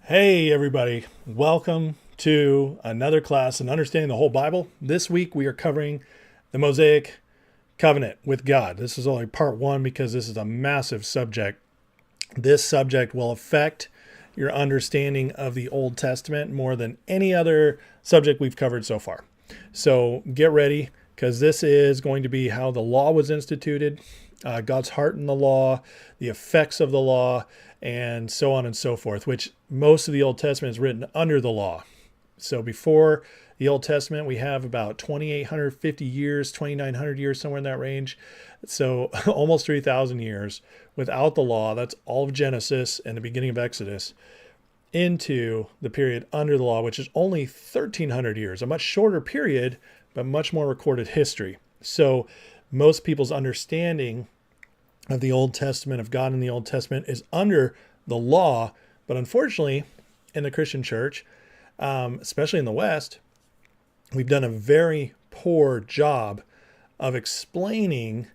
Hey, everybody. Welcome to another class in Understanding the Whole Bible. This week we are covering the Mosaic Covenant with God. This is only part one because this is a massive subject. This subject will affect your understanding of the Old Testament more than any other subject we've covered so far. So get ready, because this is going to be how the law was instituted, God's heart in the law, the effects of the law, and so on and so forth, which most of the Old Testament is written under the law. So before the Old Testament, we have about 2,850 years, 2,900 years, somewhere in that range. So almost 3,000 years without the law. That's all of Genesis and the beginning of Exodus, into the period under the law, which is only 1,300 years, a much shorter period, but much more recorded history. So most people's understanding of the Old Testament, of God in the Old Testament, is under the law. But unfortunately, in the Christian church, especially in the West, we've done a very poor job of explaining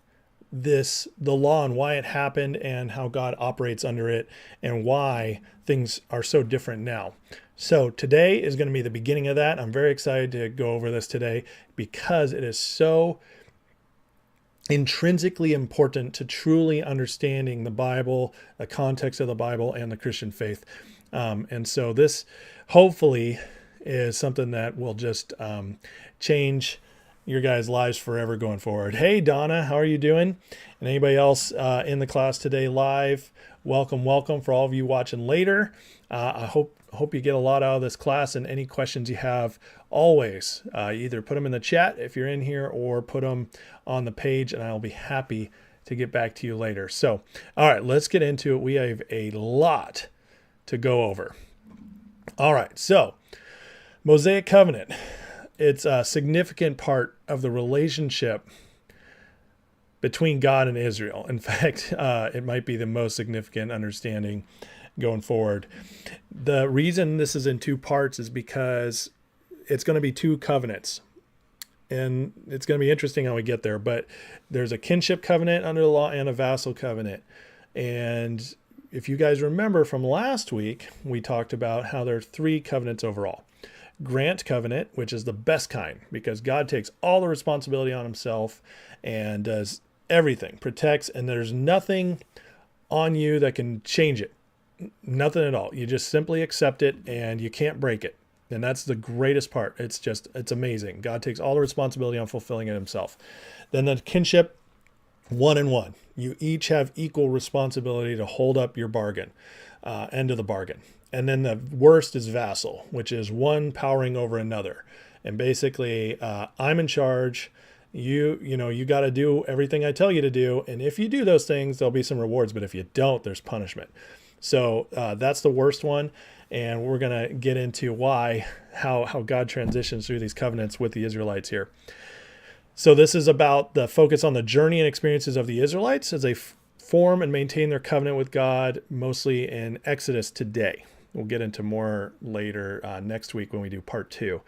the law and why it happened and how God operates under it and why things are so different now. So today is going to be the beginning of that. I'm very excited to go over this today because it is so intrinsically important to truly understanding the Bible, the context of the Bible, and the Christian faith. And so this hopefully is something that will just change your guys' lives forever going forward. Hey, Donna, how are you doing? And anybody else in the class today live, welcome. For all of you watching later, I hope you get a lot out of this class, and any questions you have, always either put them in the chat if you're in here or put them on the page, and I'll be happy to get back to you later. So, all right, let's get into it. We have a lot to go over. All right, so Mosaic Covenant. It's a significant part of the relationship between God and Israel. In fact, it might be the most significant understanding going forward. The reason this is in two parts is because it's going to be two covenants. And it's going to be interesting how we get there. But there's a kinship covenant under the law and a vassal covenant. And if you guys remember from last week, we talked about how there are three covenants overall. Grant covenant, which is the best kind, because God takes all the responsibility on himself and does everything, protects, and there's nothing on you that can change it. Nothing at all. You just simply accept it and you can't break it. And that's the greatest part. It's amazing. God takes all the responsibility on fulfilling it himself. Then the kinship, 1 and 1. You each have equal responsibility to hold up your bargain, end of the bargain. And then the worst is vassal, which is one powering over another. And basically, I'm in charge. You got to do everything I tell you to do. And if you do those things, there'll be some rewards. But if you don't, there's punishment. So that's the worst one. And we're going to get into how God transitions through these covenants with the Israelites here. So this is about the focus on the journey and experiences of the Israelites as they form and maintain their covenant with God, mostly in Exodus today. We'll get into more later next week when we do part 2.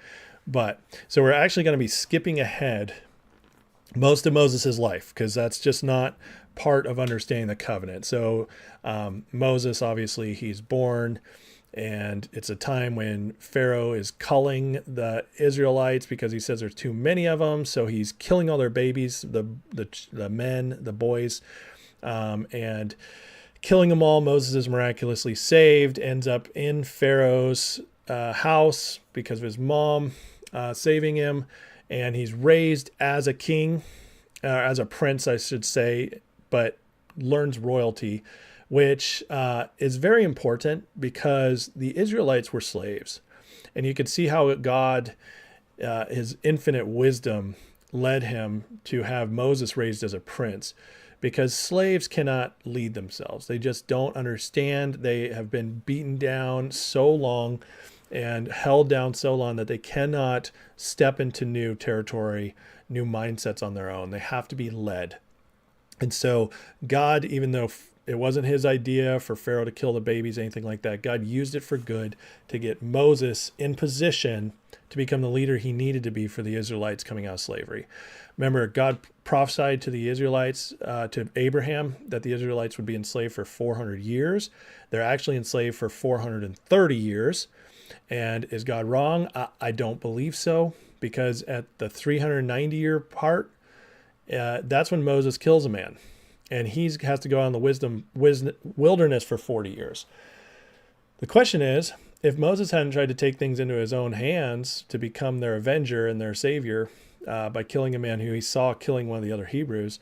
So we're actually going to be skipping ahead most of Moses' life, because that's just not part of understanding the covenant. So Moses, obviously, he's born, and it's a time when Pharaoh is culling the Israelites because he says there's too many of them. So he's killing all their babies, the men, the boys, and killing them all. Moses is miraculously saved, ends up in Pharaoh's house because of his mom saving him, and he's raised as a king, as a prince, I should say, but learns royalty, which is very important because the Israelites were slaves. And you could see how God, his infinite wisdom, led him to have Moses raised as a prince, because slaves cannot lead themselves. They just don't understand. They have been beaten down so long and held down so long that they cannot step into new territory, new mindsets on their own. They have to be led. And so God, even though It wasn't his idea for Pharaoh to kill the babies, anything like that. God used it for good to get Moses in position to become the leader he needed to be for the Israelites coming out of slavery. Remember, God prophesied to the Israelites, to Abraham, that the Israelites would be enslaved for 400 years. They're actually enslaved for 430 years. And is God wrong? I don't believe so, because at the 390-year part, that's when Moses kills a man. And he has to go out in the wilderness for 40 years. The question is, if Moses hadn't tried to take things into his own hands to become their avenger and their savior by killing a man who he saw killing one of the other Hebrews,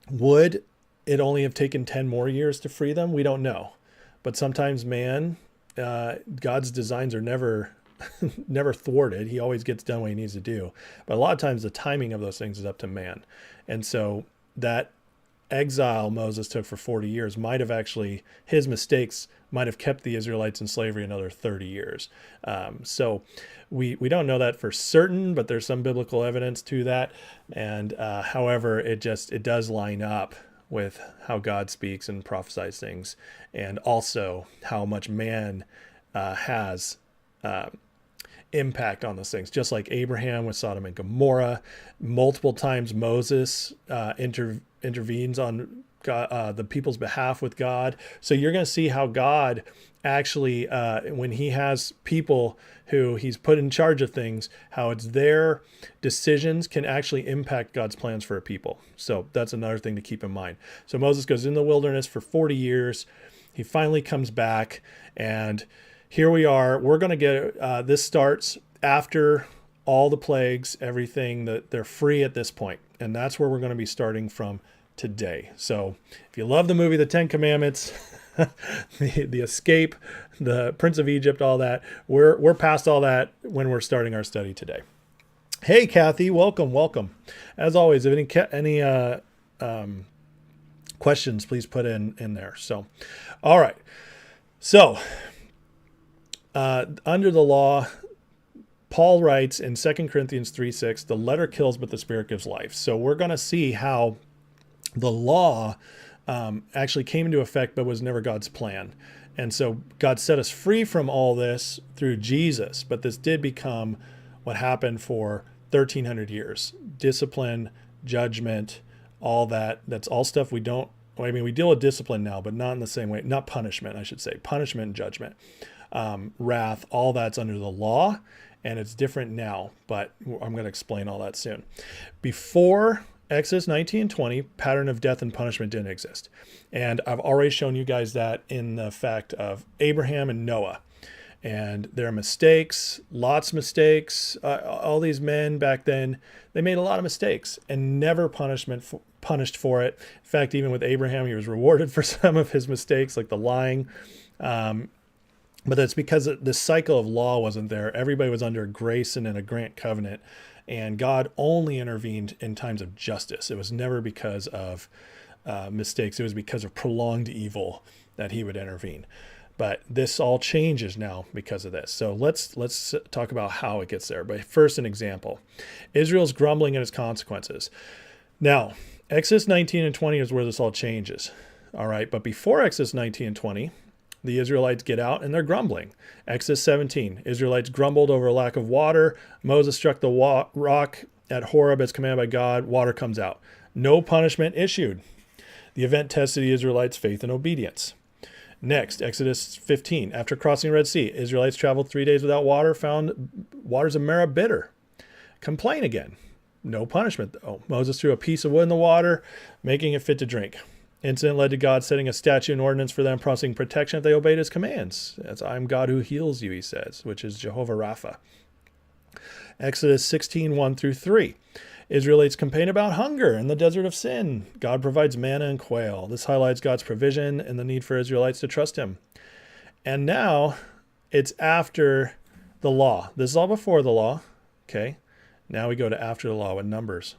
would it only have taken 10 more years to free them? We don't know. But sometimes God's designs are never thwarted. He always gets done what he needs to do. But a lot of times the timing of those things is up to man. And so that exile Moses took for 40 years might have actually, his mistakes might have kept the Israelites in slavery another 30 years. So we don't know that for certain, but there's some biblical evidence to that. And however, it does line up with how God speaks and prophesies things, and also how much man has impact on those things. Just like Abraham with Sodom and Gomorrah, multiple times Moses intervenes on God, the people's behalf with God. So you're going to see how God actually, when he has people who he's put in charge of things, how it's their decisions can actually impact God's plans for a people. So that's another thing to keep in mind. So Moses goes in the wilderness for 40 years. He finally comes back, and here we are. We're going to get, this starts after all the plagues, everything, that they're free at this point. And that's where we're going to be starting from today. So if you love the movie, The 10 Commandments, the escape, the Prince of Egypt, all that, we're past all that when we're starting our study today. Hey, Kathy, welcome. As always, if any questions, please put in there. So, all right. So, under the law, Paul writes in 2 Corinthians 3:6, the letter kills, but the spirit gives life. So we're going to see how the law actually came into effect, but was never God's plan. And so God set us free from all this through Jesus, but this did become what happened for 1,300 years. Discipline, judgment, all that. That's all stuff we don't, we deal with discipline now, but not in the same way. Not punishment, I should say. Punishment and judgment. Wrath, all that's under the law, and it's different now, but I'm going to explain all that soon. Before Exodus 19 and 20, pattern of death and punishment didn't exist. And I've already shown you guys that in the fact of Abraham and Noah. And their mistakes, Lot's mistakes, all these men back then, they made a lot of mistakes and never punished for it. In fact, even with Abraham, he was rewarded for some of his mistakes, like the lying. But that's because the cycle of law wasn't there. Everybody was under grace and in a grant covenant. And God only intervened in times of justice. It was never because of mistakes. It was because of prolonged evil that he would intervene. But this all changes now because of this. So let's talk about how it gets there. But first, an example. Israel's grumbling at its consequences. Now, Exodus 19 and 20 is where this all changes. All right, but before Exodus 19 and 20, the Israelites get out and they're grumbling. Exodus 17, Israelites grumbled over a lack of water. Moses struck the rock at Horeb as commanded by God. Water comes out. No punishment issued. The event tested the Israelites' faith and obedience. Next, Exodus 15, after crossing the Red Sea, Israelites traveled 3 days without water, found waters of Meribah bitter. Complain again. No punishment, though. Moses threw a piece of wood in the water, making it fit to drink. Incident led to God setting a statute and ordinance for them, promising protection if they obeyed his commands. That's I am God who heals you, he says, which is Jehovah Rapha. Exodus 16, 1 through 3. Israelites complain about hunger in the desert of sin. God provides manna and quail. This highlights God's provision and the need for Israelites to trust him. And now it's after the law. This is all before the law. Okay. Now we go to after the law with Numbers.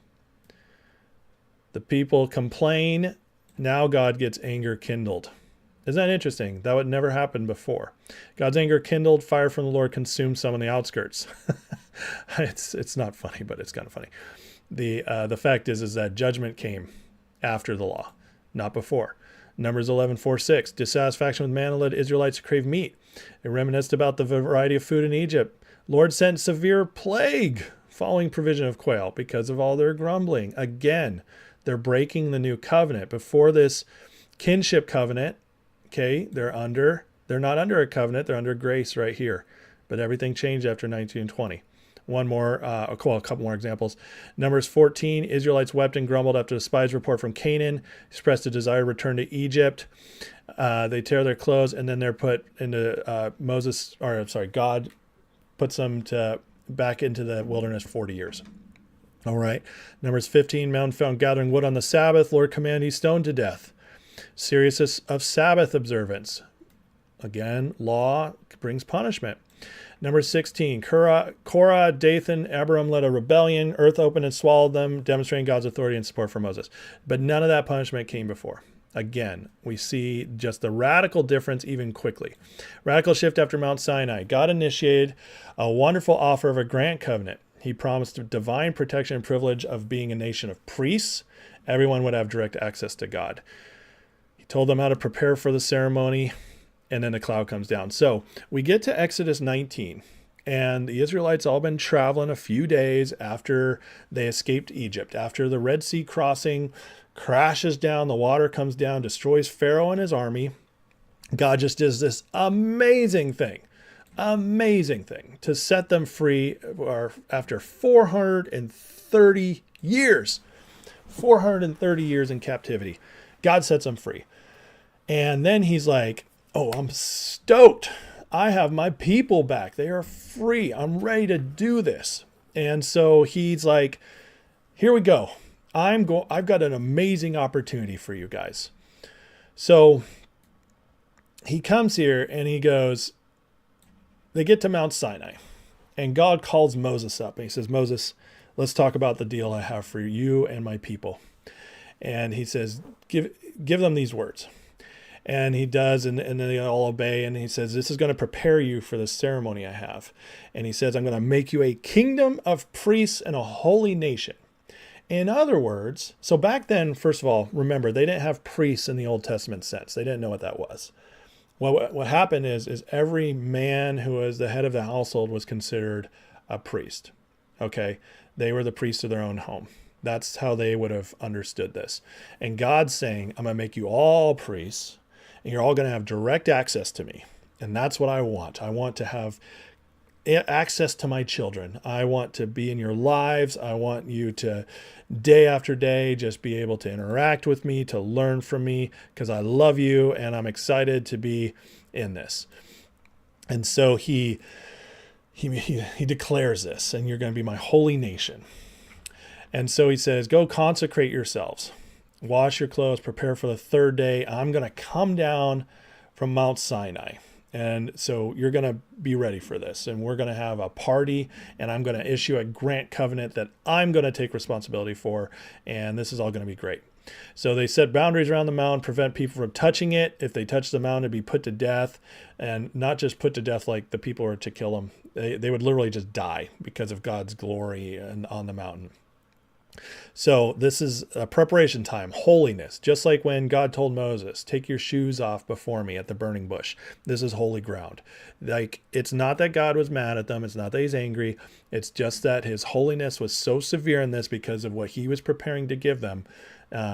The people complain. Now God gets anger kindled. Isn't that interesting? That would never happen before. God's anger kindled, fire from the Lord consumed some on the outskirts. It's not funny, but it's kind of funny. The fact is that judgment came after the law, not before. Numbers 11:4-6. Dissatisfaction with manna led Israelites to crave meat. They reminisced about the variety of food in Egypt. Lord sent severe plague following provision of quail because of all their grumbling. Again, they're breaking the new covenant. Before this kinship covenant, okay, they're not under a covenant, they're under grace right here. But everything changed after 1920. One more, a couple more examples. Numbers 14, Israelites wept and grumbled after the spies' report from Canaan, expressed a desire to return to Egypt. They tear their clothes, and then they're put into God puts them back into the wilderness 40 years. All right. Numbers 15, man found gathering wood on the Sabbath. Lord commanded he stoned to death. Seriousness of Sabbath observance. Again, law brings punishment. Number 16, Korah, Dathan, Abiram led a rebellion. Earth opened and swallowed them, demonstrating God's authority and support for Moses. But none of that punishment came before. Again, we see just the radical difference even quickly. Radical shift after Mount Sinai. God initiated a wonderful offer of a grant covenant. He promised divine protection and privilege of being a nation of priests. Everyone would have direct access to God. He told them how to prepare for the ceremony, and then the cloud comes down. So we get to Exodus 19, and the Israelites all been traveling a few days after they escaped Egypt. After the Red Sea crossing crashes down, the water comes down, destroys Pharaoh and his army. God just does this amazing thing to set them free after 430 years. 430 years in captivity. God sets them free. And then he's like, oh, I'm stoked. I have my people back. They are free. I'm ready to do this. And so he's like, here we go. I've got an amazing opportunity for you guys. So he comes here and he goes, they get to Mount Sinai, and God calls Moses up and he says, Moses, let's talk about the deal I have for you and my people. And he says, give them these words. And he does, and then they all obey. And he says, this is going to prepare you for the ceremony I have. And he says, I'm going to make you a kingdom of priests and a holy nation. In other words, so back then, first of all, remember, they didn't have priests in the Old Testament sense. They didn't know what that was. Well, what happened is every man who was the head of the household was considered a priest. Okay? They were the priests of their own home. That's how they would have understood this. And God's saying, I'm going to make you all priests, and you're all going to have direct access to me. And that's what I want. I want to have access to my children. I want to be in your lives. I want you to, day after day, just be able to interact with me, to learn from me, because I love you, and I'm excited to be in this. And so he declares this, and you're going to be my holy nation. And so he says, go consecrate yourselves. Wash your clothes, prepare for the third day. I'm going to come down from Mount Sinai. And so you're going to be ready for this. And we're going to have a party, and I'm going to issue a grant covenant that I'm going to take responsibility for. And this is all going to be great. So they set boundaries around the mountain, prevent people from touching it. If they touch the mountain, it'd be put to death, and not just put to death like the people were to kill them. They would literally just die because of God's glory on the mountain. So this is a preparation time, holiness, just like when God told Moses, take your shoes off before me at the burning bush. This is holy ground. Like, it's not that God was mad at them. It's not that he's angry. It's just that his holiness was so severe in this because of what he was preparing to give them.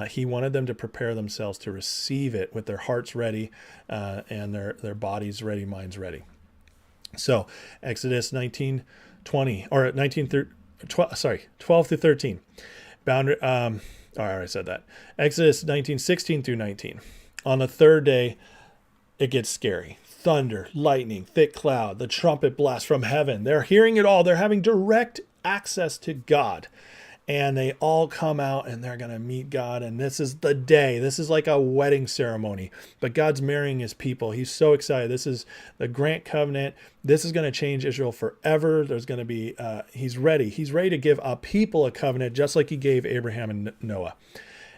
He wanted them to prepare themselves to receive it with their hearts ready and their bodies ready, minds ready. So Exodus 19:20 or 12 through 13. Boundary. I already said that. Exodus 19:16 through 19. On the third day, it gets scary. Thunder, lightning, thick cloud, the trumpet blast from heaven. They're hearing it all. They're having direct access to God. And they all come out and they're going to meet God. And this is the day. This is like a wedding ceremony. But God's marrying his people. He's so excited. This is the grant covenant. This is going to change Israel forever. There's going to be, he's ready. He's ready to give a people a covenant just like he gave Abraham and Noah.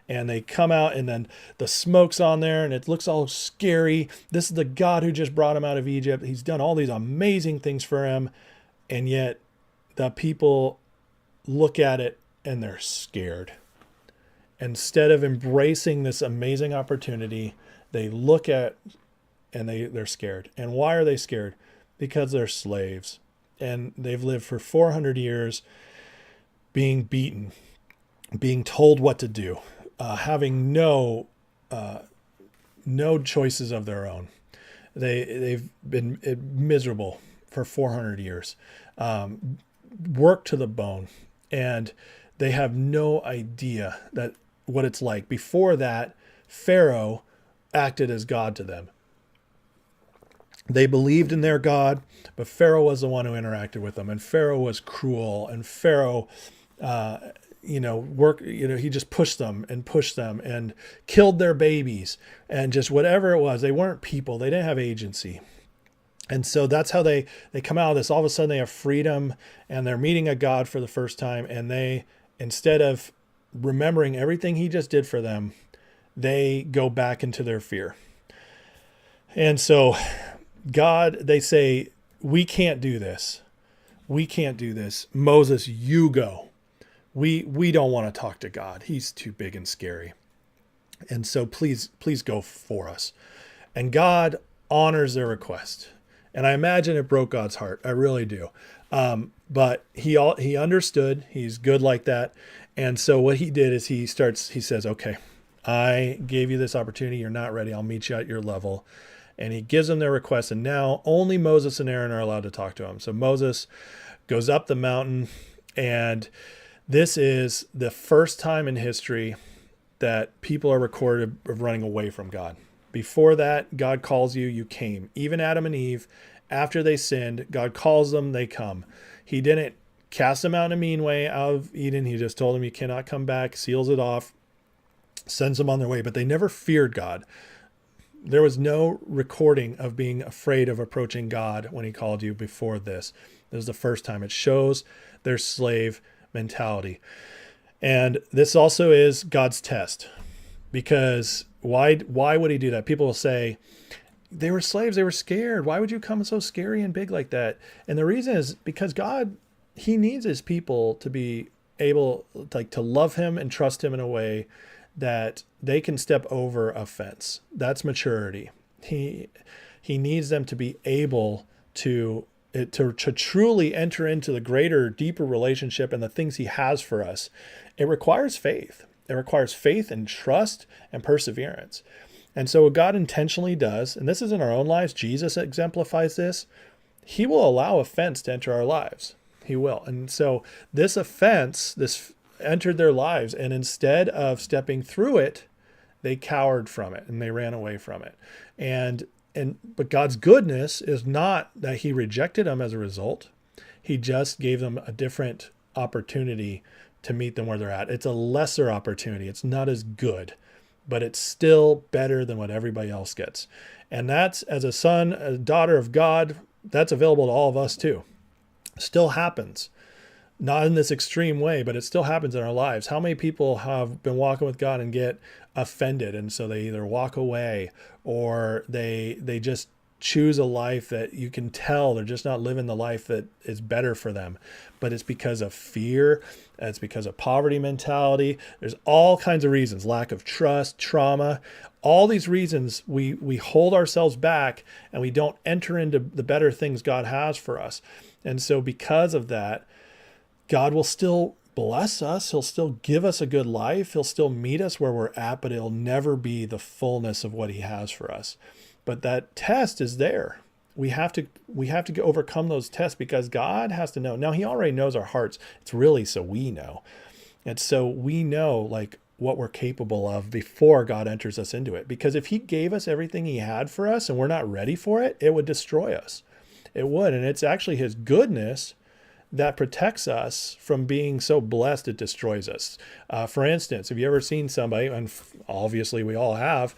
And they come out and then the smoke's on there and it looks all scary. This is the God who just brought him out of Egypt. He's done all these amazing things for him. And yet the people look at it and they're scared. Instead of embracing this amazing opportunity, They look at and they're scared. And why are they scared? Because they're slaves. And they've lived for 400 years being beaten, being told what to do, having no choices of their own. They've been miserable for 400 years, worked to the bone, and they have no idea that what it's like. Before that, Pharaoh acted as God to them. They believed in their God, but Pharaoh was the one who interacted with them, and Pharaoh was cruel, and Pharaoh, he just pushed them and killed their babies and just whatever it was. They weren't people. They didn't have agency. And so that's how they come out of this. All of a sudden they have freedom and they're meeting a God for the first time. And they, instead of remembering everything he just did for them, they go back into their fear. And so they say, we can't do this. We can't do this. Moses, you go. We don't want to talk to God. He's too big and scary. And so please go for us. And God honors their request. And I imagine it broke God's heart. I really do. But he understood. He's good like that. And so what he did is he says, okay, I gave you this opportunity. You're not ready. I'll meet you at your level. And he gives them their request. And now only Moses and Aaron are allowed to talk to him. So Moses goes up the mountain. And this is the first time in history that people are recorded of running away from God. Before that, God calls you, you came. Even Adam and Eve, after they sinned, God calls them, they come. He didn't cast them out in a mean way out of Eden. He just told them you cannot come back, seals it off, sends them on their way. But they never feared God. There was no recording of being afraid of approaching God when he called you before this. This was the first time. It shows their slave mentality. And this also is God's test. Because why would he do that? People will say, they were slaves, they were scared. Why would you come so scary and big like that? And the reason is because God, he needs his people to be able to love him and trust him in a way that they can step over a fence. That's maturity. He needs them to be able to truly enter into the greater, deeper relationship and the things he has for us. It requires faith. It requires faith and trust and perseverance. And so what God intentionally does, and this is in our own lives, Jesus exemplifies this, he will allow offense to enter our lives. He will. And so this offense, this entered their lives, and instead of stepping through it, they cowered from it and they ran away from it. But God's goodness is not that he rejected them as a result. He just gave them a different opportunity to meet them where they're at. It's a lesser opportunity. It's not as good, but it's still better than what everybody else gets. And that's, as a son, a daughter of God, that's available to all of us too. Still happens. Not in this extreme way, but it still happens in our lives. How many people have been walking with God and get offended, and so they either walk away or they just choose a life that you can tell they're just not living the life that is better for them. But it's because of fear. It's because of poverty mentality. There's all kinds of reasons, lack of trust, trauma, all these reasons we hold ourselves back and we don't enter into the better things God has for us. And so because of that, God will still bless us. He'll still give us a good life. He'll still meet us where we're at, but it'll never be the fullness of what he has for us. But that test is there. We have to overcome those tests because God has to know. Now, he already knows our hearts. It's really so we know. And so we know what we're capable of before God enters us into it. Because if he gave us everything he had for us and we're not ready for it, it would destroy us. It would. And it's actually his goodness that protects us from being so blessed it destroys us. For instance, have you ever seen somebody, and obviously we all have,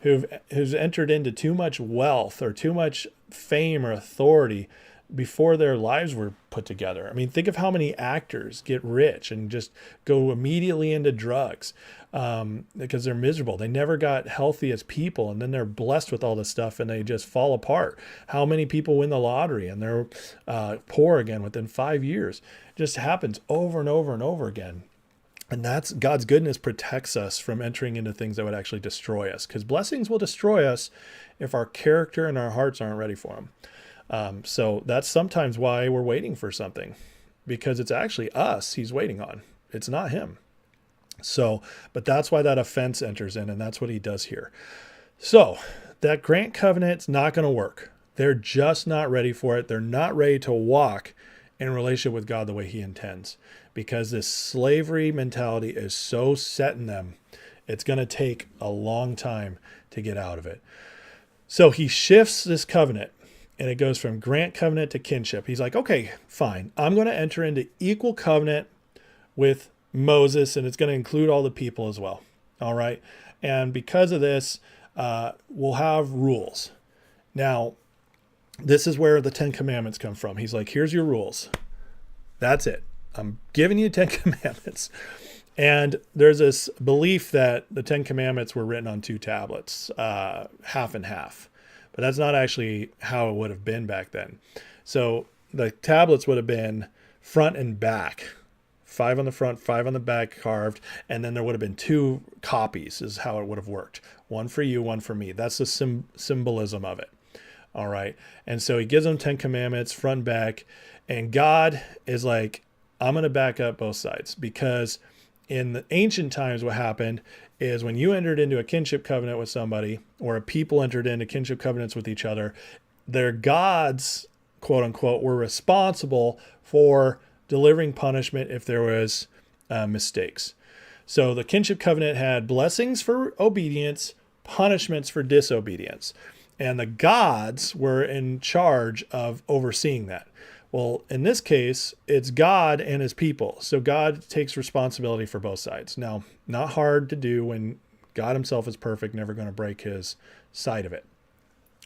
who's entered into too much wealth or too much fame or authority before their lives were put together? I mean, think of how many actors get rich and just go immediately into drugs because they're miserable. They never got healthy as people, and then they're blessed with all this stuff and they just fall apart. How many people win the lottery and they're poor again within 5 years? It just happens over and over and over again. And that's God's goodness protects us from entering into things that would actually destroy us, because blessings will destroy us if our character and our hearts aren't ready for them. So that's sometimes why we're waiting for something, because it's actually us he's waiting on. It's not him. So, but that's why that offense enters in, and that's what he does here. So that grant covenant's not going to work. They're just not ready for it. They're not ready to walk in relationship with God the way he intends, because this slavery mentality is so set in them. It's going to take a long time to get out of it. So he shifts this covenant, and it goes from grant covenant to kinship. He's like, okay, fine. I'm going to enter into equal covenant with Moses, and it's going to include all the people as well. All right. And because of this, we'll have rules. Now, this is where the 10 Commandments come from. He's like, here's your rules. That's it. I'm giving you 10 Commandments. And there's this belief that the 10 Commandments were written on 2 tablets, half and half. But that's not actually how it would have been back then. So the tablets would have been front and back. 5 on the front, 5 on the back carved, and then there would have been 2 copies is how it would have worked. One for you, one for me. That's the symbolism of it. All right. And so he gives them 10 commandments, front and back, and God is like, I'm going to back up both sides, because in the ancient times, what happened is when you entered into a kinship covenant with somebody, or a people entered into kinship covenants with each other, their gods, quote unquote, were responsible for delivering punishment if there was mistakes. So the kinship covenant had blessings for obedience, punishments for disobedience. And the gods were in charge of overseeing that. Well, in this case, it's God and his people. So God takes responsibility for both sides. Now, not hard to do when God himself is perfect, never going to break his side of it.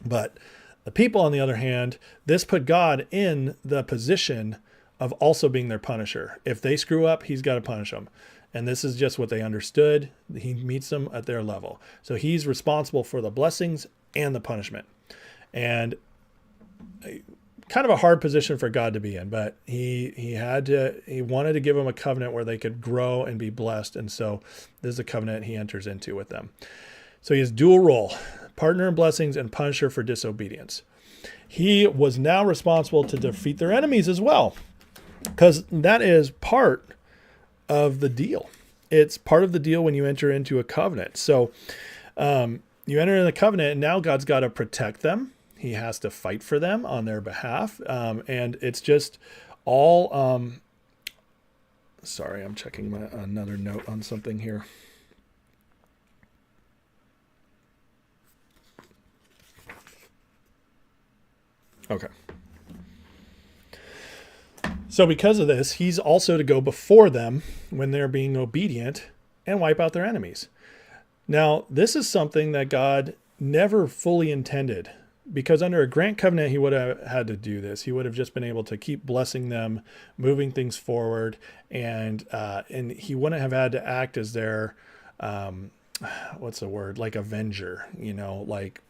But the people, on the other hand, this put God in the position of also being their punisher. If they screw up, he's got to punish them. And this is just what they understood. He meets them at their level. So he's responsible for the blessings and the punishment. And kind of a hard position for God to be in, but he wanted to give them a covenant where they could grow and be blessed. And so this is a covenant he enters into with them. So he has dual role, partner in blessings and punisher for disobedience. He was now responsible to defeat their enemies as well, because that is part of the deal. It's part of the deal when you enter into a covenant. So you enter in the covenant, and now God's got to protect them. He has to fight for them on their behalf. And it's just all, sorry, I'm checking another note on something here. Okay. So because of this, he's also to go before them when they're being obedient and wipe out their enemies. Now, this is something that God never fully intended, because under a grant covenant, he would have had to do this. He would have just been able to keep blessing them, moving things forward, and he wouldn't have had to act as their, what's the word, like avenger, like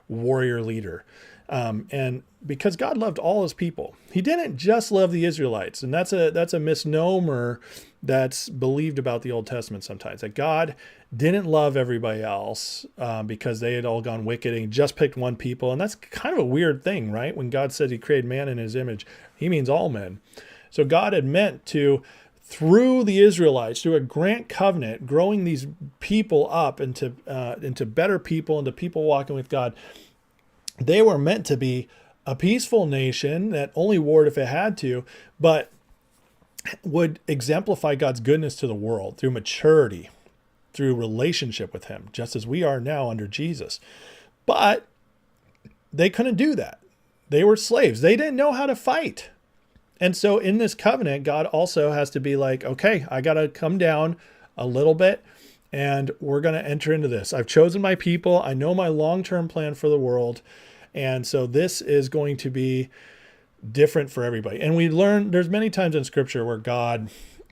warrior leader. And because God loved all his people, he didn't just love the Israelites. And that's a misnomer that's believed about the Old Testament sometimes, that God didn't love everybody else because they had all gone wicked and he just picked one people. And that's kind of a weird thing, right? When God said he created man in his image, he means all men. So God had meant to, through the Israelites, through a grant covenant, growing these people up into better people, into people walking with God. They were meant to be a peaceful nation that only warred if it had to, but would exemplify God's goodness to the world through maturity, through relationship with him, just as we are now under Jesus. But they couldn't do that. They were slaves. They didn't know how to fight. And so in this covenant, God also has to be like, okay, I got to come down a little bit, and we're going to enter into this. I've chosen my people. I know my long-term plan for the world. And so this is going to be different for everybody. And we learn there's many times in scripture where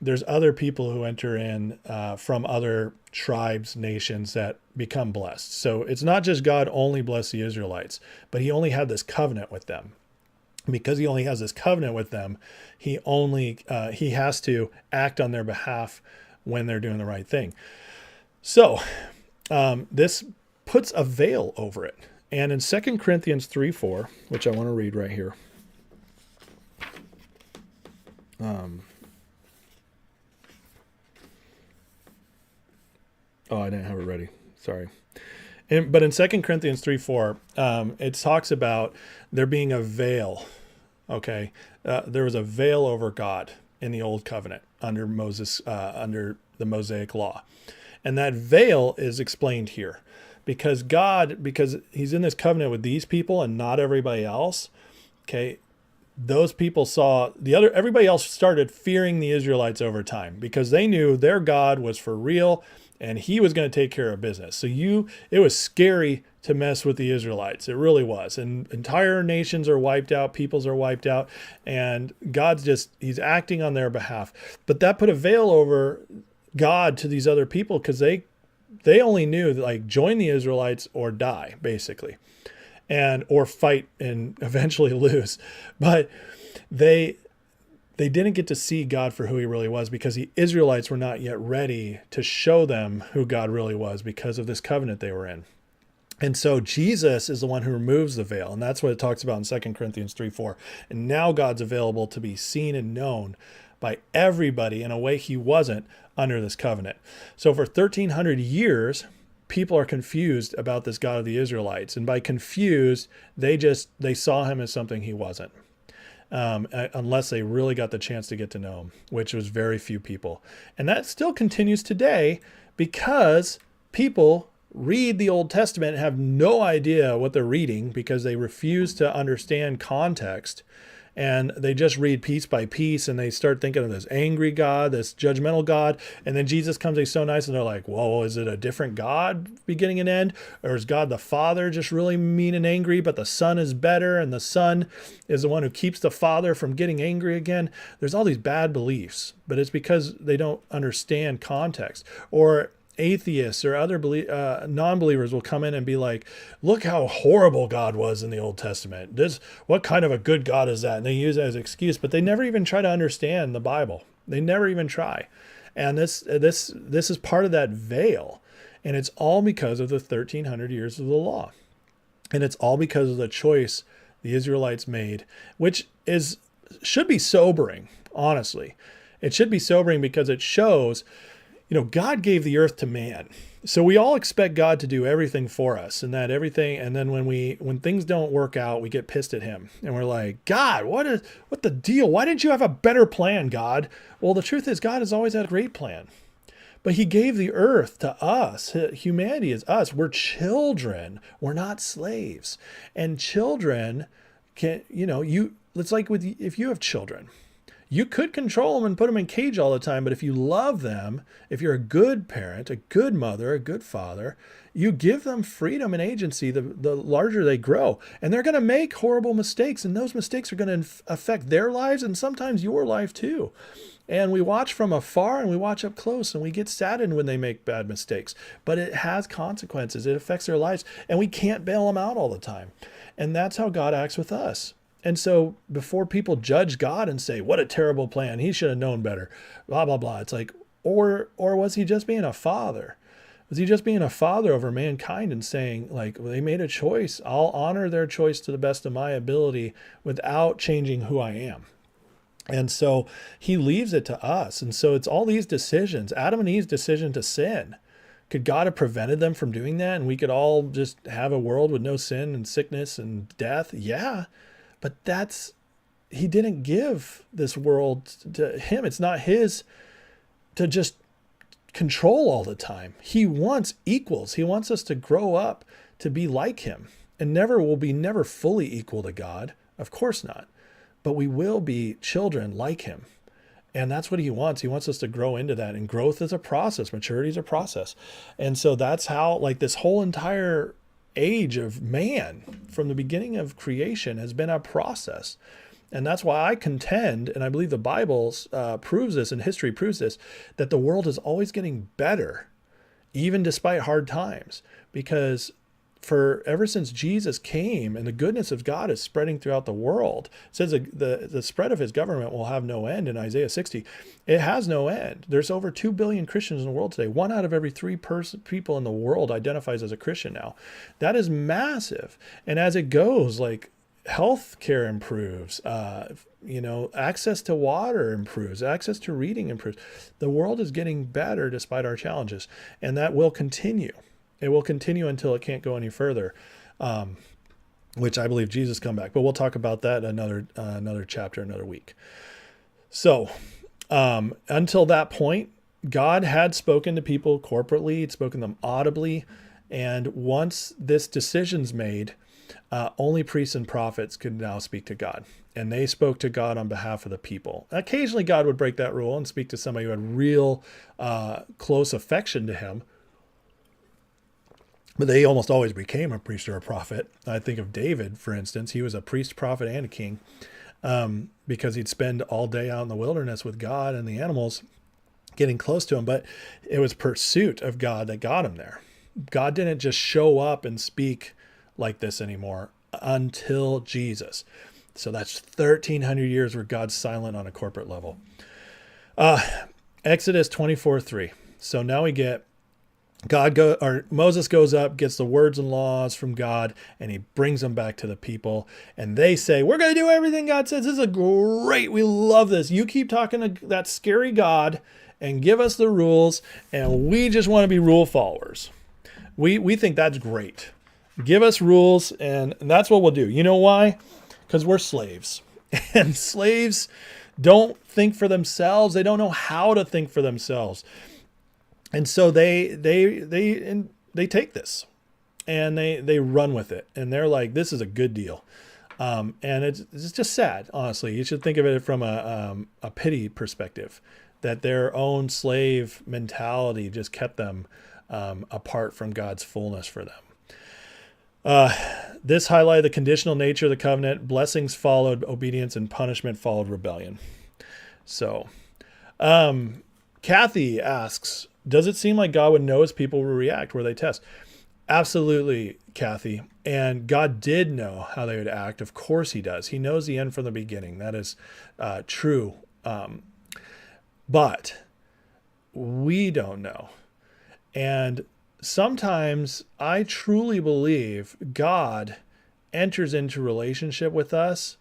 there's other people who enter in from other tribes, nations that become blessed. So it's not just God only blessed the Israelites, but he only had this covenant with them. Because he only has this covenant with them, he has to act on their behalf when they're doing the right thing. So this puts a veil over it. And in 2 Corinthians 3:4, which I want to read right here. I didn't have it ready. Sorry. But in 2 Corinthians 3:4, it talks about there being a veil. Okay. There was a veil over God in the old covenant under Moses, under the Mosaic law. And that veil is explained here because he's in this covenant with these people and not everybody else. Okay. Those people everybody else started fearing the Israelites over time because they knew their God was for real and he was going to take care of business. So it was scary to mess with the Israelites. It really was. And entire nations are wiped out. Peoples are wiped out. And he's acting on their behalf. But that put a veil over God to these other people because they only knew that, like, join the Israelites or die, basically. Or fight and eventually lose. But they didn't get to see God for who he really was because the Israelites were not yet ready to show them who God really was because of this covenant they were in. And so Jesus is the one who removes the veil. And that's what it talks about in 2 Corinthians 3:4. And now God's available to be seen and known by everybody in a way he wasn't under this covenant. So for 1,300 years, people are confused about this God of the Israelites. And by confused, they saw him as something he wasn't. Unless they really got the chance to get to know him, which was very few people. And that still continues today because people read the Old Testament and have no idea what they're reading because they refuse to understand context. And they just read piece by piece and they start thinking of this angry God, this judgmental God. And then Jesus comes, he's so nice. And they're like, whoa, is it a different God beginning and end? Or is God the Father just really mean and angry, but the Son is better? And the Son is the one who keeps the Father from getting angry again. There's all these bad beliefs, but it's because they don't understand context. Or atheists or other non-believers will come in and be like, look how horrible God was in the Old Testament. What kind of a good God is that? And they use it as an excuse, but they never even try to understand the Bible. They never even try. And this is part of that veil. And it's all because of the 1,300 years of the law. And it's all because of the choice the Israelites made, which should be sobering, honestly. It should be sobering because it shows, God gave the earth to man. So we all expect God to do everything for us and then when things don't work out, we get pissed at him and we're like, God, what the deal? Why didn't you have a better plan, God? Well, the truth is God has always had a great plan, but he gave the earth to us. Humanity is us. We're children. We're not slaves. And children it's like if you have children, you could control them and put them in a cage all the time, but if you love them, if you're a good parent, a good mother, a good father, you give them freedom and agency the larger they grow. And they're going to make horrible mistakes, and those mistakes are going to affect their lives and sometimes your life too. And we watch from afar and we watch up close and we get saddened when they make bad mistakes. But it has consequences. It affects their lives, and we can't bail them out all the time. And that's how God acts with us. And so before people judge God and say, what a terrible plan, he should have known better, blah, blah, blah. It's like, or was he just being a father? Was he just being a father over mankind and saying, like, well, they made a choice. I'll honor their choice to the best of my ability without changing who I am. And so he leaves it to us. And so it's all these decisions. Adam and Eve's decision to sin. Could God have prevented them from doing that? And we could all just have a world with no sin and sickness and death? Yeah. But he didn't give this world to him. It's not his to just control all the time. He wants equals. He wants us to grow up to be like him. And we'll be never fully equal to God. Of course not. But we will be children like him. And that's what he wants. He wants us to grow into that. And growth is a process. Maturity is a process. And so that's how, like, this whole entire age of man from the beginning of creation has been a process. And that's why I contend, and I believe the Bible proves this and history proves this, that the world is always getting better, even despite hard times. Because for ever since Jesus came, and the goodness of God is spreading throughout the world. It says the spread of his government will have no end in Isaiah 60. It has no end. There's over 2 billion Christians in the world today. 1 out of every 3 people in the world identifies as a Christian now. That is massive. And as it goes, like, health care improves, access to water improves, access to reading improves. The world is getting better despite our challenges, and that will continue. It will continue until it can't go any further, which I believe Jesus come back. But we'll talk about that in another chapter, another week. So until that point, God had spoken to people corporately. He'd spoken to them audibly. And once this decision's made, only priests and prophets could now speak to God. And they spoke to God on behalf of the people. Occasionally, God would break that rule and speak to somebody who had real close affection to him. But they almost always became a priest or a prophet. I think of David, for instance. He was a priest, prophet, and a king because he'd spend all day out in the wilderness with God and the animals getting close to him. But it was pursuit of God that got him there. God didn't just show up and speak like this anymore until Jesus. So that's 1,300 years where God's silent on a corporate level. Exodus 24:3. So now we get Moses goes up, gets the words and laws from God, and he brings them back to the people. And they say, we're going to do everything God says. This is great. We love this. You keep talking to that scary God and give us the rules, and we just want to be rule followers. We think that's great. Give us rules, and that's what we'll do. You know why? Because we're slaves. And slaves don't think for themselves. They don't know how to think for themselves. And so they take this and they run with it, and they're like, this is a good deal. And it's just sad, honestly. You should think of it from a pity perspective, that their own slave mentality just kept them apart from God's fullness for them. This highlighted the conditional nature of the covenant. Blessings followed obedience, and punishment followed rebellion. So Kathy asks, does it seem like God would know his people will react where they test? Absolutely, Kathy. And God did know how they would act. Of course he does. He knows the end from the beginning. That is true. But we don't know. And sometimes I truly believe God enters into relationship with us,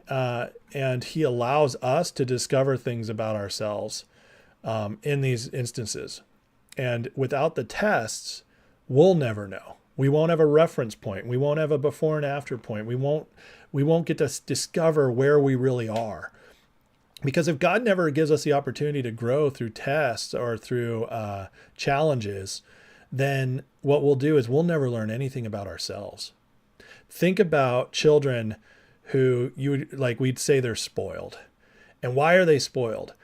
and he allows us to discover things about ourselves in these instances. And without the tests, we'll never know. We won't have a reference point. We won't have a before and after point. We won't get to discover where we really are. Because if God never gives us the opportunity to grow through tests or through challenges, then what we'll do is we'll never learn anything about ourselves. Think about children who we'd say they're spoiled. And why are they spoiled?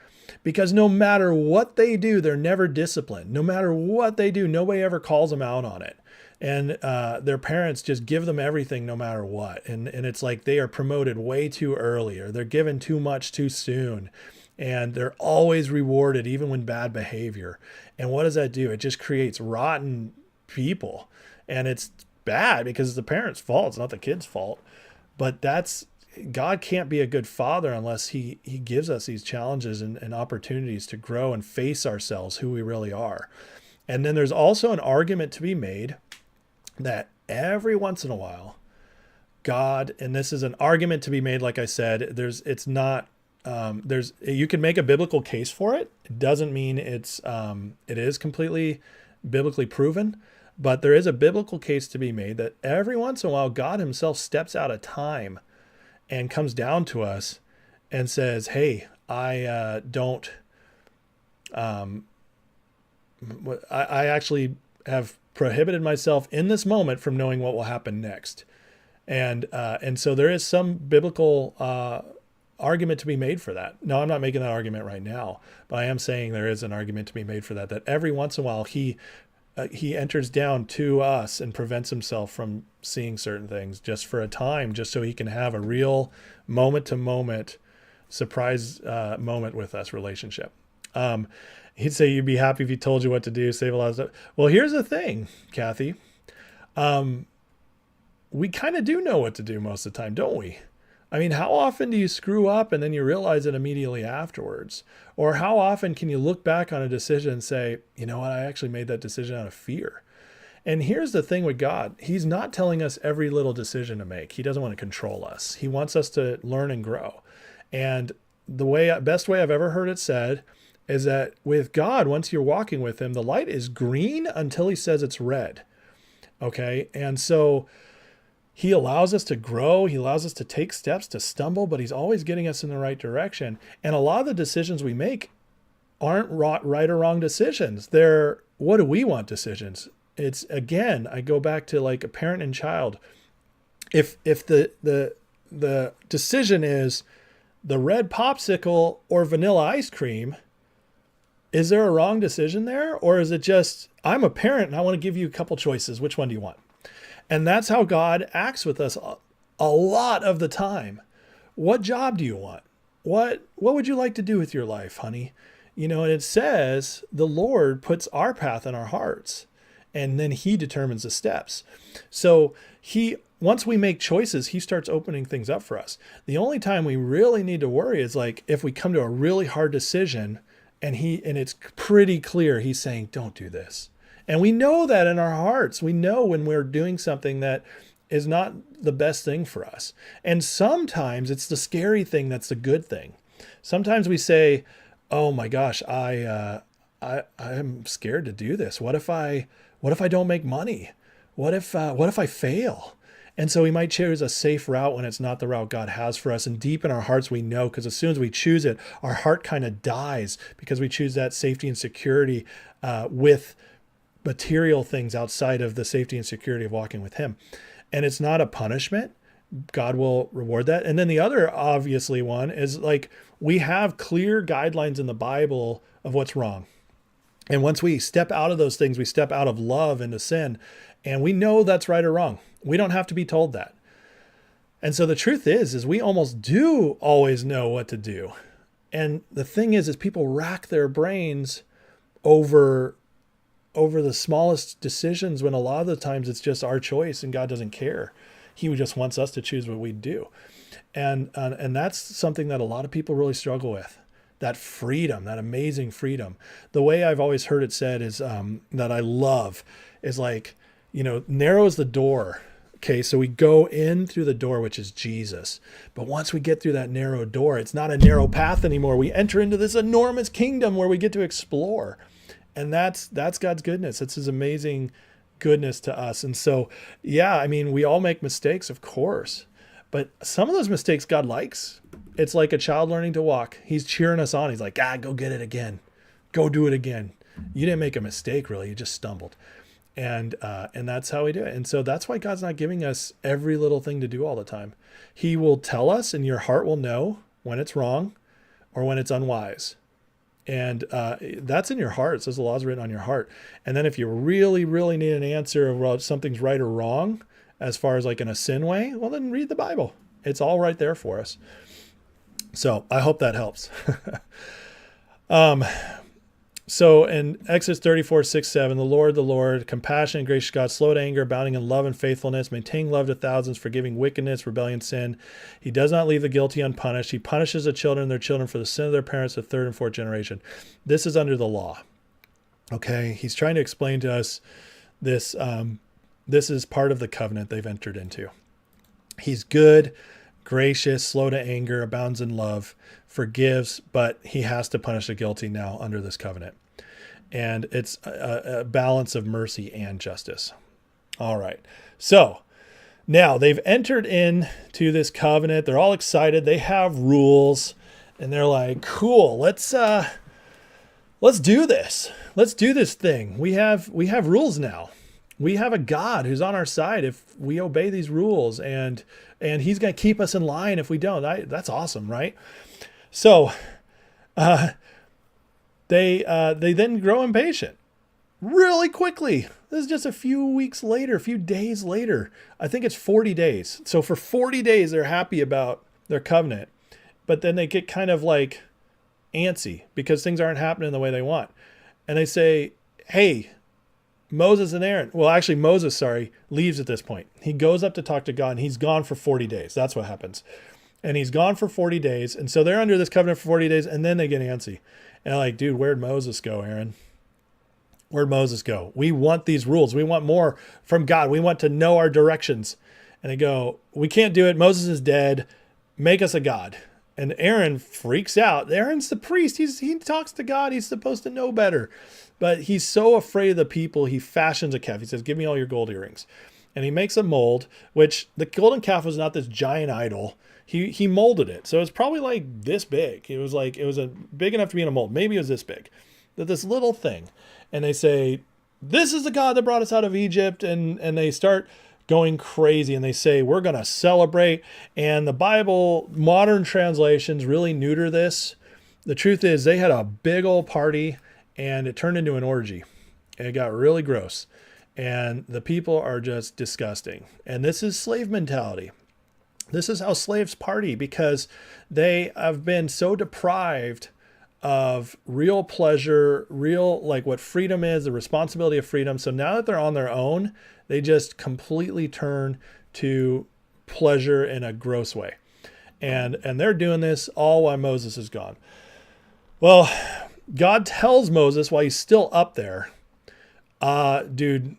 Because no matter what they do, they're never disciplined. No matter what they do, nobody ever calls them out on it. And their parents just give them everything no matter what. And it's like they are promoted way too early, or they're given too much too soon. And they're always rewarded, even when bad behavior. And what does that do? It just creates rotten people. And it's bad because it's the parents' fault. It's not the kid's fault. But God can't be a good father unless he gives us these challenges and opportunities to grow and face ourselves, who we really are. And then there's also an argument to be made that every once in a while, God, and this is an argument to be made, like I said, you can make a biblical case for it. It doesn't mean it is completely biblically proven, but there is a biblical case to be made that every once in a while, God himself steps out of time and comes down to us and says, hey, I actually have prohibited myself in this moment from knowing what will happen next. And so there is some biblical argument to be made for that. No, I'm not making that argument right now, but I am saying there is an argument to be made for that every once in a while he enters down to us and prevents himself from seeing certain things just for a time, just so he can have a real moment-to-moment surprise moment with us relationship. He'd say you'd be happy if he told you what to do, save a lot of stuff. Well, here's the thing, Kathy. we kind of do know what to do most of the time, don't we? I mean, how often do you screw up and then you realize it immediately afterwards? Or how often can you look back on a decision and say, you know what, I actually made that decision out of fear? And here's the thing with God. He's not telling us every little decision to make. He doesn't want to control us. He wants us to learn and grow. And the best way I've ever heard it said is that with God, once you're walking with him, the light is green until he says it's red. Okay. And so he allows us to grow. He allows us to take steps, to stumble, but he's always getting us in the right direction. And a lot of the decisions we make aren't right or wrong decisions. They're what do we want decisions. It's, again, I go back to like a parent and child. If the decision is the red popsicle or vanilla ice cream, is there a wrong decision there? Or is it just, I'm a parent and I want to give you a couple choices. Which one do you want? And that's how God acts with us a lot of the time. What job do you want? What would you like to do with your life, honey? You know, and it says the Lord puts our path in our hearts, and then he determines the steps. So once we make choices, he starts opening things up for us. The only time we really need to worry is like if we come to a really hard decision and it's pretty clear he's saying, don't do this. And we know that in our hearts. We know when we're doing something that is not the best thing for us. And sometimes it's the scary thing that's the good thing. Sometimes we say, oh my gosh, I'm scared to do this. What if I don't make money? What if I fail? And so we might choose a safe route when it's not the route God has for us. And deep in our hearts, we know, because as soon as we choose it, our heart kind of dies because we choose that safety and security with material things outside of the safety and security of walking with him. And it's not a punishment. God will reward that. And then the other obviously one is like we have clear guidelines in the Bible of what's wrong. And once we step out of those things, we step out of love into sin, and we know that's right or wrong. We don't have to be told that. And so the truth is we almost do always know what to do. And the thing is people rack their brains over the smallest decisions when a lot of the times it's just our choice and God doesn't care. He just wants us to choose what we do. And that's something that a lot of people really struggle with. That freedom, that amazing freedom. The way I've always heard it said is that I love is like, narrow is the door. Okay, so we go in through the door, which is Jesus. But once we get through that narrow door, it's not a narrow path anymore. We enter into this enormous kingdom where we get to explore. And that's God's goodness. It's his amazing goodness to us. And so, yeah, I mean, we all make mistakes, of course. But some of those mistakes God likes. It's like a child learning to walk. He's cheering us on. He's like, go get it again. Go do it again. You didn't make a mistake, really. You just stumbled. And that's how we do it. And so that's why God's not giving us every little thing to do all the time. He will tell us, and your heart will know when it's wrong or when it's unwise. And that's in your heart. It says the law is written on your heart. And then if you really, really need an answer of whether something's right or wrong, as far as like in a sin way, well, then read the Bible. It's all right there for us. So I hope that helps. So in Exodus 34:6-7, the Lord, compassionate, gracious God, slow to anger, abounding in love and faithfulness, maintaining love to thousands, forgiving wickedness, rebellion, sin. He does not leave the guilty unpunished. He punishes the children and their children for the sin of their parents, the third and fourth generation. This is under the law. Okay, he's trying to explain to us this. This is part of the covenant they've entered into. He's good, gracious, slow to anger, abounds in love, forgives, but he has to punish the guilty now under this covenant. And it's a balance of mercy and justice. All right. So now they've entered into this covenant. They're all excited. They have rules and they're like, cool, let's do this. Let's do this thing. We have rules now. We have a God who's on our side if we obey these rules, and he's going to keep us in line if we don't. That's awesome, right? So they then grow impatient really quickly. This is just a few days later. I think it's 40 days. So for 40 days, they're happy about their covenant, but then they get kind of like antsy because things aren't happening the way they want. And they say, hey, Moses and Aaron. Well, actually, Moses, leaves at this point. He goes up to talk to God, and he's gone for 40 days. That's what happens. And he's gone for 40 days. And so they're under this covenant for 40 days, and then they get antsy. And they're like, dude, where'd Moses go, Aaron? Where'd Moses go? We want these rules. We want more from God. We want to know our directions. And they go, we can't do it. Moses is dead. Make us a god. And Aaron freaks out. Aaron's the priest. He talks to God. He's supposed to know better. But he's so afraid of the people, he fashions a calf. He says, give me all your gold earrings. And he makes a mold, which the golden calf was not this giant idol. He molded it. So it's probably like this big. It was big enough to be in a mold. Maybe it was this big. This little thing. And they say, this is the God that brought us out of Egypt. And they start going crazy, and they say, we're going to celebrate. And the Bible, modern translations really neuter this. The truth is they had a big old party, and it turned into an orgy. And it got really gross. And the people are just disgusting. And this is slave mentality. This is how slaves party, because they have been so deprived of real pleasure, real, like what freedom is, the responsibility of freedom. So now that they're on their own, they just completely turn to pleasure in a gross way. And they're doing this all while Moses is gone. Well, God tells Moses while he's still up there, dude,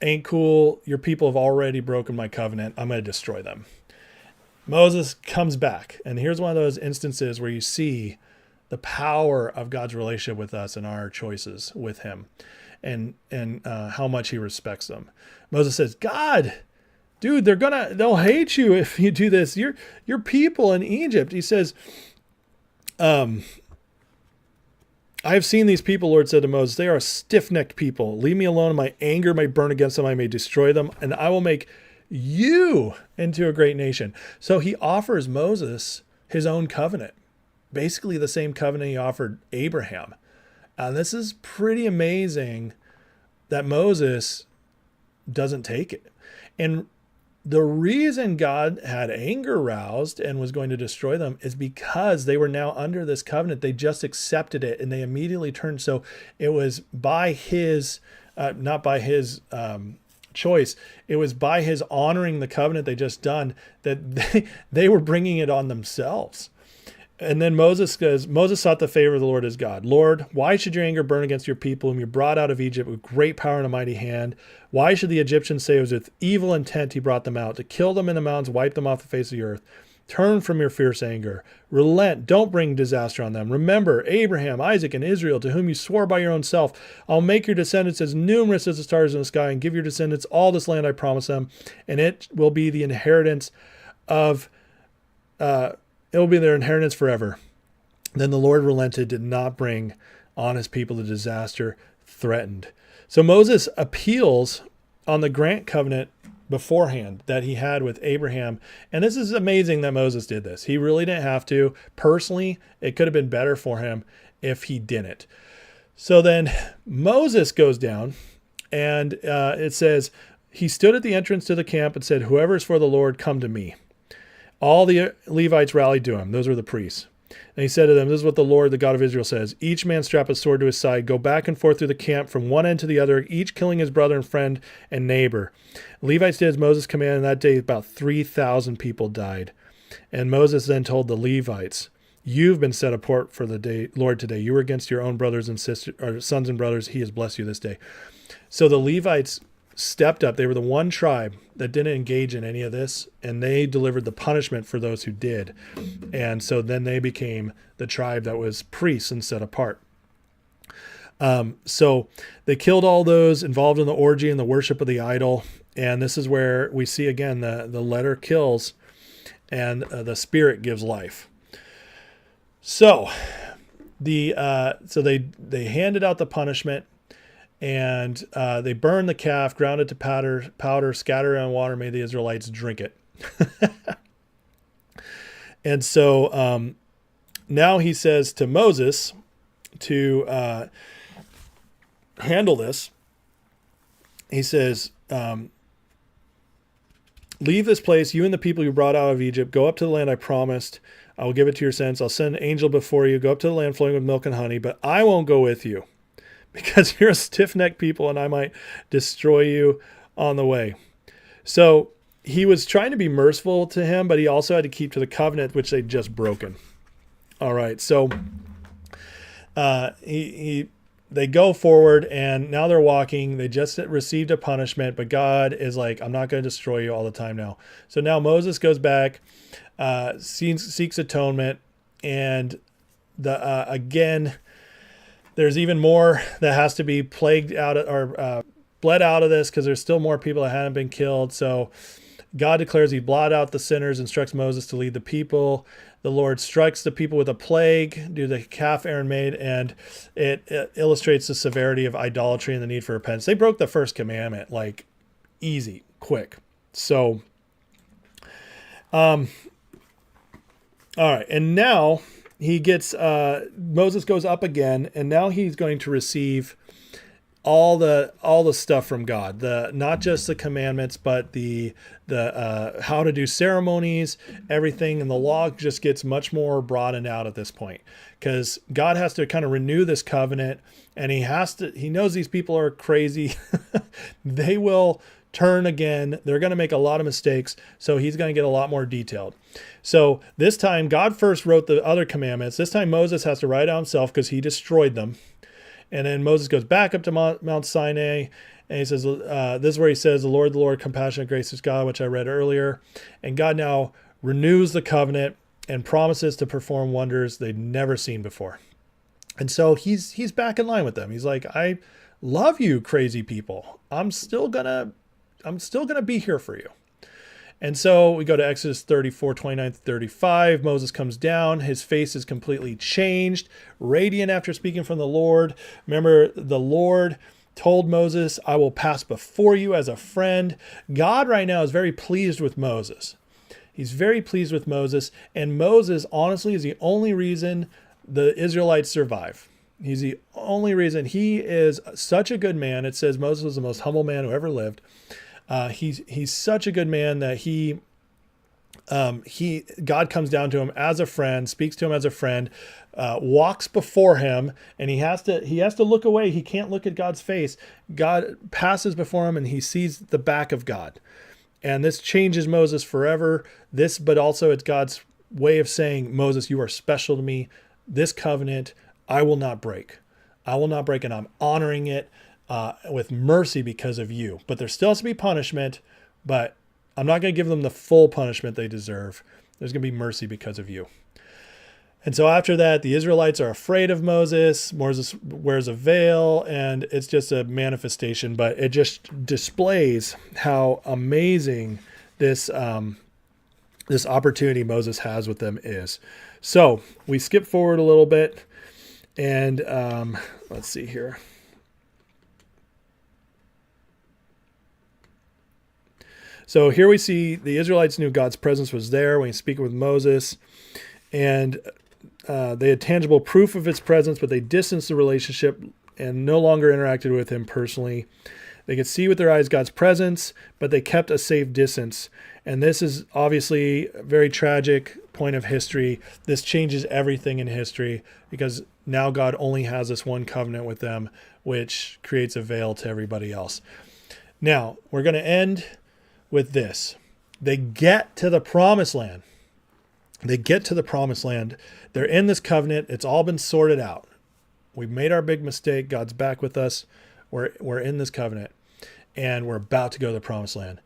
ain't cool. Your people have already broken my covenant. I'm going to destroy them. Moses comes back. And here's one of those instances where you see the power of God's relationship with us and our choices with him, and how much he respects them. Moses says, God, dude, they'll hate you if you do this. Your people in Egypt. He says, I have seen these people, Lord said to Moses, they are a stiff-necked people. Leave me alone, and my anger may burn against them. I may destroy them, and I will make you into a great nation. So he offers Moses his own covenant, basically the same covenant he offered Abraham. And this is pretty amazing that Moses doesn't take it. And the reason God had anger roused and was going to destroy them is because they were now under this covenant. They just accepted it, and they immediately turned. So it was by his, not by his choice. It was by his honoring the covenant they just done that they were bringing it on themselves. And then Moses sought the favor of the Lord his God. Lord, why should your anger burn against your people whom you brought out of Egypt with great power and a mighty hand? Why should the Egyptians say it was with evil intent he brought them out, to kill them in the mountains, wipe them off the face of the earth? Turn from your fierce anger. Relent. Don't bring disaster on them. Remember Abraham, Isaac, and Israel, to whom you swore by your own self. I'll make your descendants as numerous as the stars in the sky, and give your descendants all this land I promised them, and it will be the inheritance of it will be their inheritance forever. Then the Lord relented, did not bring on his people the disaster threatened. So Moses appeals on the grant covenant beforehand that he had with Abraham. And this is amazing that Moses did this. He really didn't have to. Personally, it could have been better for him if he didn't. So then Moses goes down, and it says, he stood at the entrance to the camp and said, whoever is for the Lord, come to me. All the Levites rallied to him. Those were the priests. And he said to them, this is what the Lord, the God of Israel, says. Each man strap a sword to his side. Go back and forth through the camp from one end to the other, each killing his brother and friend and neighbor. The Levites did as Moses commanded, and that day about 3,000 people died. And Moses then told the Levites, you've been set apart for the day, Lord today. You were against your own brothers and sisters, or sons and brothers. He has blessed you this day. So the Levites stepped up. They were the one tribe that didn't engage in any of this, and they delivered the punishment for those who did. And so then they became the tribe that was priests and set apart. So they killed all those involved in the orgy and the worship of the idol. And this is where we see again the letter kills and the spirit gives life. So they handed out the punishment. And they burned the calf, ground it to powder, scattered it on water, made the Israelites drink it. And so now he says to Moses to handle this. He says, leave this place, you and the people you brought out of Egypt. Go up to the land I promised. I will give it to your descendants. I'll send an angel before you. Go up to the land flowing with milk and honey, but I won't go with you, because you're a stiff-necked people and I might destroy you on the way. So he was trying to be merciful to him, but he also had to keep to the covenant, which they'd just broken. All right. So they go forward and now they're walking. They just received a punishment, but God is like, I'm not going to destroy you all the time now. So now Moses goes back, seeks atonement, and again, there's even more that has to be plagued out or bled out of this, because there's still more people that haven't been killed. So God declares he blotted out the sinners, instructs Moses to lead the people. The Lord strikes the people with a plague due to the calf Aaron made, and it illustrates the severity of idolatry and the need for repentance. They broke the first commandment, like easy, quick. So, all right. And now he gets, Moses goes up again, and now he's going to receive all the stuff from God, not just the commandments, but the how to do ceremonies, everything. And the law just gets much more broadened out at this point, because God has to kind of renew this covenant, and he knows these people are crazy. They will turn again. They're going to make a lot of mistakes. So he's going to get a lot more detailed. So this time God first wrote the other commandments. This time Moses has to write out himself because he destroyed them. And then Moses goes back up to Mount Sinai, and he says, this is where he says, the Lord, compassionate, gracious God, which I read earlier. And God now renews the covenant and promises to perform wonders they'd never seen before. And so he's back in line with them. He's like, I love you, crazy people. I'm still gonna be here for you. And so we go to Exodus 34, 29 to 35. Moses comes down. His face is completely changed, radiant after speaking from the Lord. Remember, the Lord told Moses, I will pass before you as a friend. God right now is very pleased with Moses. He's very pleased with Moses. And Moses, honestly, is the only reason the Israelites survive. He's the only reason. He is such a good man. It says Moses was the most humble man who ever lived. He's such a good man that God comes down to him as a friend, speaks to him as a friend, walks before him, and he has to look away. He can't look at God's face. God passes before him, and he sees the back of God. And this changes Moses forever. But also it's God's way of saying, Moses, you are special to me. This covenant, I will not break. I will not break, and I'm honoring it with mercy because of you. But there still has to be punishment, but I'm not going to give them the full punishment they deserve. There's going to be mercy because of you. And so after that, the Israelites are afraid of Moses. Moses wears a veil, and it's just a manifestation, but it just displays how amazing this opportunity Moses has with them is. So we skip forward a little bit, and let's see here. So here we see the Israelites knew God's presence was there when he's speaking with Moses, and they had tangible proof of his presence, but they distanced the relationship and no longer interacted with him personally. They could see with their eyes God's presence, but they kept a safe distance. And this is obviously a very tragic point of history. This changes everything in history, because now God only has this one covenant with them, which creates a veil to everybody else. Now, we're going to end with this. They get to the promised land. They're in this covenant. It's all been sorted out. We've made our big mistake. God's back with us. We're in this covenant, and we're about to go to the promised land.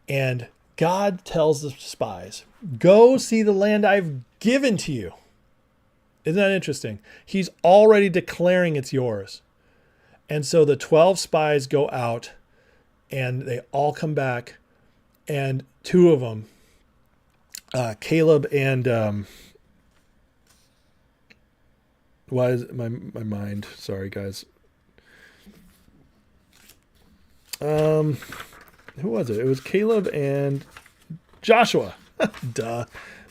And God tells the spies, go see the land I've given to you. Isn't that interesting? He's already declaring it's yours. And so the 12 spies go out, and they all come back. And two of them, Caleb and why is my mind? Sorry, guys. Who was it? It was Caleb and Joshua. Duh,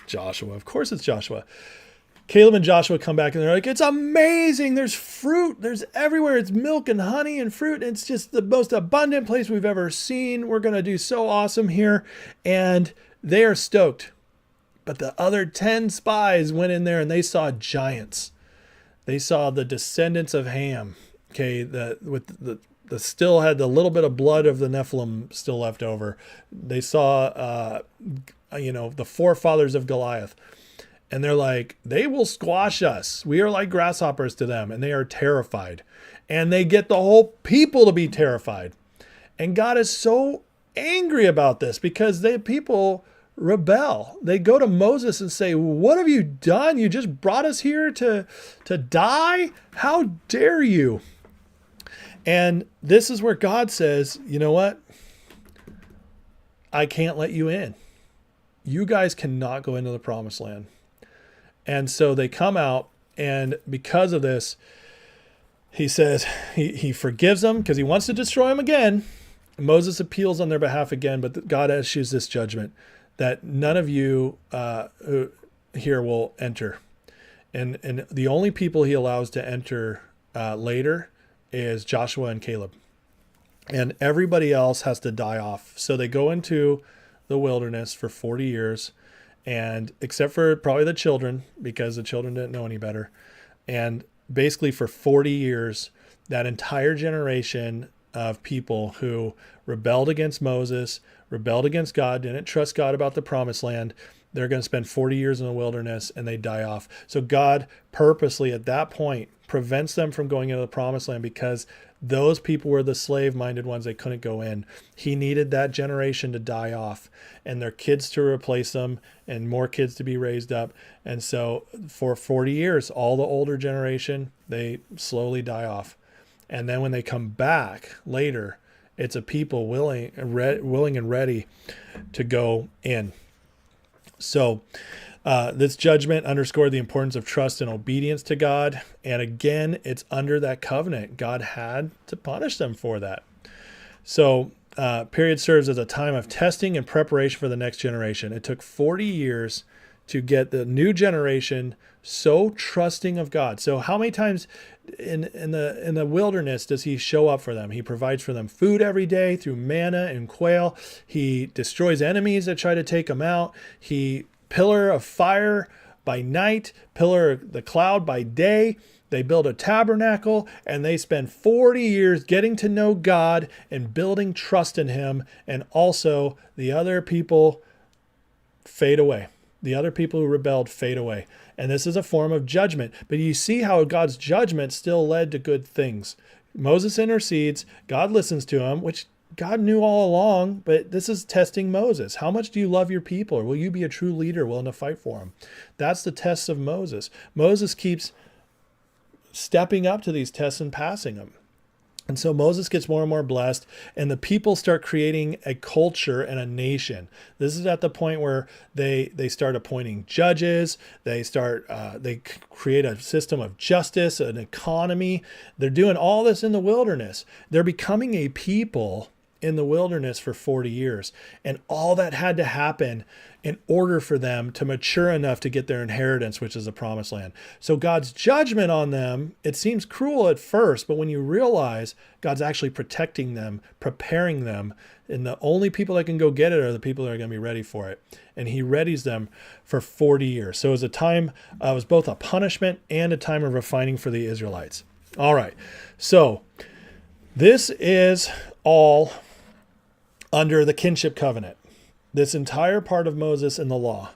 Joshua. Of course, it's Joshua. Caleb and Joshua come back and they're like, it's amazing. There's fruit. There's everywhere. It's milk and honey and fruit. It's just the most abundant place we've ever seen. We're going to do so awesome here. And they are stoked. But the other 10 spies went in there and they saw giants. They saw the descendants of Ham. Okay, the still had the little bit of blood of the Nephilim still left over. They saw, the forefathers of Goliath, and they're like, they will squash us. We are like grasshoppers to them, and they are terrified. And they get the whole people to be terrified. And God is so angry about this because the people rebel. They go to Moses and say, what have you done? You just brought us here to die? How dare you? And this is where God says, you know what? I can't let you in. You guys cannot go into the promised land. And so they come out, and because of this, he says he forgives them because he wants to destroy them again. Moses appeals on their behalf again, but God issues this judgment that none of you here will enter. And the only people he allows to enter later is Joshua and Caleb. And everybody else has to die off. So they go into the wilderness for 40 years, and except for probably the children, because the children didn't know any better. And basically for 40 years, that entire generation of people who rebelled against Moses, rebelled against God, didn't trust God about the promised land, they're going to spend 40 years in the wilderness and they die off. So God purposely at that point prevents them from going into the promised land because those people were the slave-minded ones. They couldn't go in. He needed that generation to die off and their kids to replace them and more kids to be raised up. And so for 40 years, all the older generation, they slowly die off. And then when they come back later, it's a people willing and ready to go in. So this judgment underscored the importance of trust and obedience to God. And again, it's under that covenant. God had to punish them for that. So period serves as a time of testing and preparation for the next generation. It took 40 years to get the new generation so trusting of God. So how many times in the wilderness does he show up for them? He provides for them food every day through manna and quail. He destroys enemies that try to take them out. He pillar of fire by night, pillar of the cloud by day. They build a tabernacle and they spend 40 years getting to know God and building trust in him. And also the other people fade away. The other people who rebelled fade away. And this is a form of judgment. But you see how God's judgment still led to good things. Moses intercedes. God listens to him, which God knew all along. But this is testing Moses. How much do you love your people? Or will you be a true leader willing to fight for them? That's the test of Moses. Moses keeps stepping up to these tests and passing them. And so Moses gets more and more blessed, and the people start creating a culture and a nation. This is at the point where they start appointing judges. They create a system of justice, an economy. They're doing all this in the wilderness. They're becoming a people in the wilderness for 40 years. And all that had to happen in order for them to mature enough to get their inheritance, which is the promised land. So God's judgment on them, it seems cruel at first, but when you realize God's actually protecting them, preparing them, and the only people that can go get it are the people that are going to be ready for it. And he readies them for 40 years. So it was a time, it was both a punishment and a time of refining for the Israelites. All right. So this is all under the kinship covenant. This entire part of Moses and the law.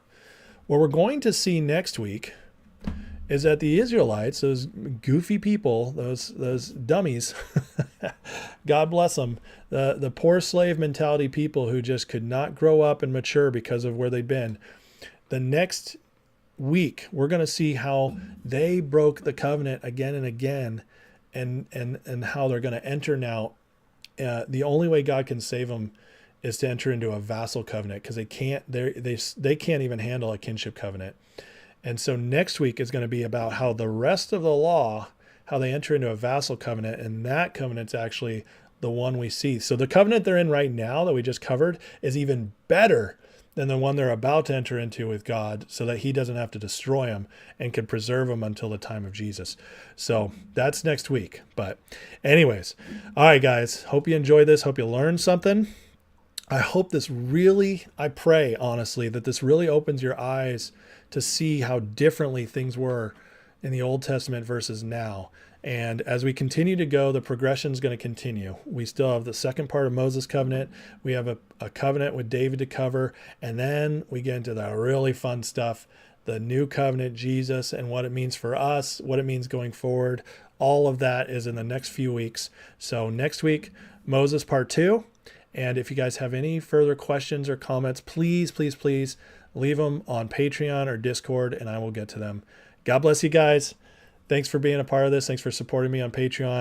What we're going to see next week is that the Israelites, those goofy people, those dummies, God bless them, the poor slave mentality people who just could not grow up and mature because of where they'd been. The next week, we're going to see how they broke the covenant again and again, and how they're going to enter now. The only way God can save them is to enter into a vassal covenant, because they can't even handle a kinship covenant. And so next week is going to be about how the rest of the law, how they enter into a vassal covenant, and that covenant's actually the one we see. So the covenant they're in right now that we just covered is even better than the one they're about to enter into with God, so that he doesn't have to destroy them and can preserve them until the time of Jesus. So that's next week. But anyways, all right, guys, hope you enjoyed this. Hope you learned something. I hope I pray honestly, that this really opens your eyes to see how differently things were in the Old Testament versus now, And as we continue to go, the progression is going to continue. We still have the second part of Moses' covenant. We have a covenant with David to cover. And then we get into the really fun stuff, the new covenant, Jesus, and what it means for us, what it means going forward. All of that is in the next few weeks. So next week, Moses part 2. And if you guys have any further questions or comments, please, please, please leave them on Patreon or Discord, and I will get to them. God bless you guys. Thanks for being a part of this. Thanks for supporting me on Patreon.